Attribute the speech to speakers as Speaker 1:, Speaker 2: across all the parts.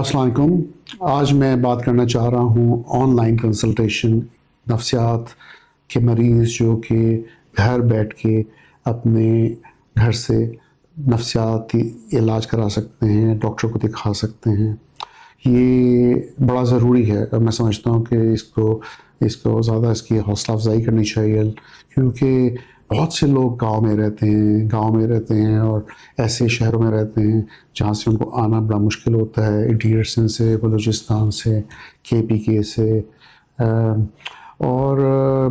Speaker 1: अस्सलाम वालेकुम। आज मैं बात करना चाह रहा हूँ ऑनलाइन कंसल्टेशन, नफ्सियात के मरीज़ जो कि घर बैठ के अपने घर से नफ्सियाती इलाज करा सकते हैं, डॉक्टर को दिखा सकते हैं। ये बड़ा ज़रूरी है और मैं समझता हूँ कि इसको ज़्यादा इसकी हौसला अफजाई करनी चाहिए, क्योंकि बहुत से लोग गांव में रहते हैं और ऐसे शहरों में रहते हैं जहाँ से उनको आना बड़ा मुश्किल होता है, इंटीरियर सिंध से, बलूचिस्तान से, KPK से।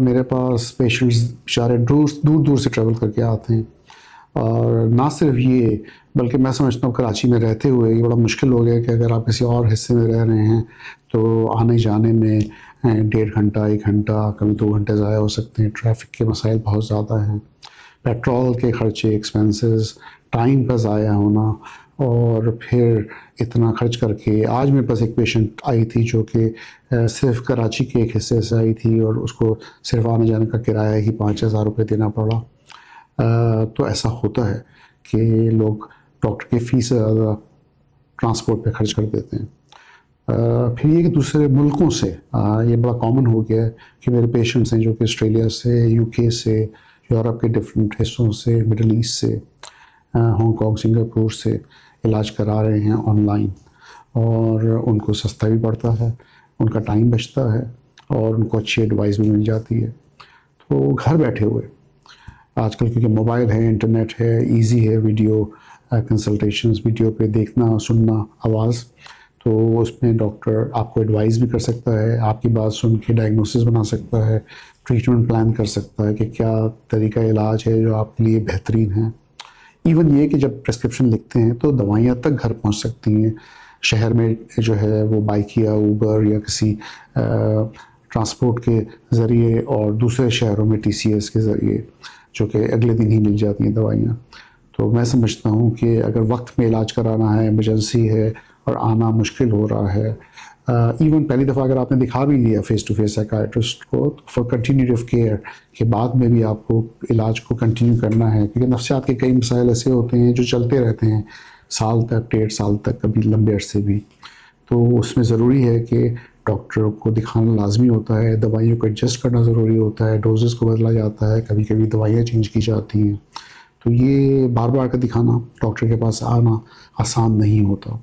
Speaker 1: मेरे पास पेशेंट्स बेचारे दूर दूर से ट्रैवल करके आते हैं। और ना सिर्फ ये, बल्कि मैं समझता हूँ कराची में रहते हुए ये बड़ा मुश्किल हो गया कि अगर आप किसी और हिस्से में रह रहे हैं तो आने जाने में 1.5 घंटा, 1 घंटा, कभी 2 घंटे ज़ाया हो सकते हैं। ट्रैफिक के मसाइल बहुत ज़्यादा हैं, पेट्रोल के खर्चे, एक्सपेंसेस, टाइम का ज़ाया होना, और फिर इतना खर्च करके। आज मेरे पास एक पेशेंट आई थी जो कि सिर्फ कराची के एक हिस्से से आई थी और उसको सिर्फ आने जाने का किराया ही 5,000 रुपये देना पड़ा। तो ऐसा होता है कि लोग डॉक्टर की फ़ीस से ज़्यादा ट्रांसपोर्ट पे खर्च कर देते हैं। फिर ये कि दूसरे मुल्कों से ये बड़ा कॉमन हो गया है कि मेरे पेशेंट्स हैं जो कि ऑस्ट्रेलिया से, UK से, यूरोप के डिफरेंट हिस्सों से, मिडल ईस्ट से, हांगकॉन्ग, सिंगापुर से इलाज करा रहे हैं ऑनलाइन। और उनको सस्ता भी पड़ता है, उनका टाइम बचता है और उनको अच्छी एडवाइस भी मिल जाती है। तो घर बैठे हुए आजकल, क्योंकि मोबाइल है, इंटरनेट है, इजी है वीडियो कंसल्टेशंस, वीडियो पे देखना, सुनना आवाज़, तो उसमें डॉक्टर आपको एडवाइस भी कर सकता है, आपकी बात सुन के डायग्नोसिस बना सकता है, ट्रीटमेंट प्लान कर सकता है कि क्या तरीका इलाज है जो आपके लिए बेहतरीन है। इवन ये कि जब प्रेस्क्रिप्शन लिखते हैं तो दवाइयाँ तक घर पहुंच सकती हैं। शहर में जो है वो बाइक या ऊबर या किसी ट्रांसपोर्ट के ज़रिए, और दूसरे शहरों में TCS के ज़रिए, जो कि अगले दिन ही मिल जाती हैं दवाइयाँ। तो मैं समझता हूँ कि अगर वक्त में इलाज कराना है, इमरजेंसी है और आना मुश्किल हो रहा है, इवन पहली दफ़ा अगर आपने दिखा भी लिया फेस टू फेस साइकाइट्रिस्ट को, तो फॉर कंटिन्यूटिव केयर के बाद में भी आपको इलाज को कंटिन्यू करना है, क्योंकि नफ्सियात के कई मसाइल ऐसे होते हैं जो चलते रहते हैं साल तक, 1.5 साल तक, कभी लंबे अरसे भी। तो उसमें ज़रूरी है कि डॉक्टर को दिखाना लाजमी होता है, दवाइयों को एडजस्ट करना ज़रूरी होता है, डोजेस को बदला जाता है, कभी कभी दवाइयाँ चेंज की जाती हैं। तो ये बार बार का दिखाना, डॉक्टर के पास आना आसान नहीं होता।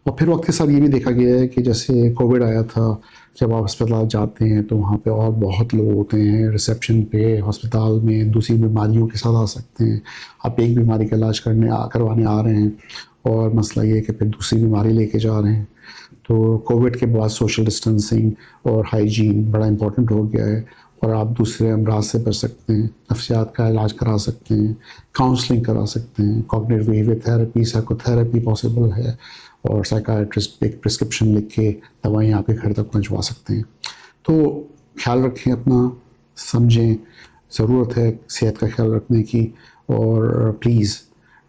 Speaker 1: और फिर वक्त के साथ ये भी देखा गया है कि जैसे कोविड आया था, जब आप अस्पताल जाते हैं तो वहाँ पे और बहुत लोग होते हैं रिसेप्शन पे, अस्पताल में दूसरी बीमारियों के साथ आ सकते हैं। आप एक बीमारी का इलाज करवाने आ रहे हैं और मसला ये है कि फिर दूसरी बीमारी लेके जा रहे हैं। तो कोविड के बाद सोशल डिस्टेंसिंग और हाइजीन बड़ा इम्पोर्टेंट हो गया है, और आप दूसरे अमराज से बच सकते हैं, नफ्सियात का इलाज करा सकते हैं, काउंसलिंग करा सकते हैं, cognitive behaviour therapy, psychotherapy possible है, और साइकाइट्रिस्ट एक प्रिस्क्रिप्शन लिख के दवाइयाँ आपके घर तक पहुँचवा सकते हैं। तो ख्याल रखें अपना, समझें, ज़रूरत है सेहत का ख्याल रखने की, और प्लीज़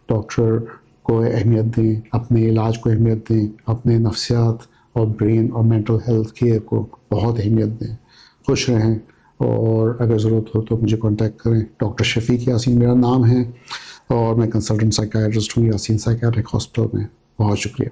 Speaker 1: डॉक्टर को अहमियत दें, अपने इलाज को अहमियत दें, अपने नफ्सियात और ब्रेन और मेंटल हेल्थ केयर को बहुत अहमियत दें। खुश रहें, और अगर ज़रूरत हो तो मुझे कांटेक्ट करें। डॉक्टर शफीक यासीन मेरा नाम है और मैं कंसल्टेंट साइकाइट्रिस्ट हूँ यासीन साइकियाट्रिक हॉस्पिटल में। बहुत शुक्रिया।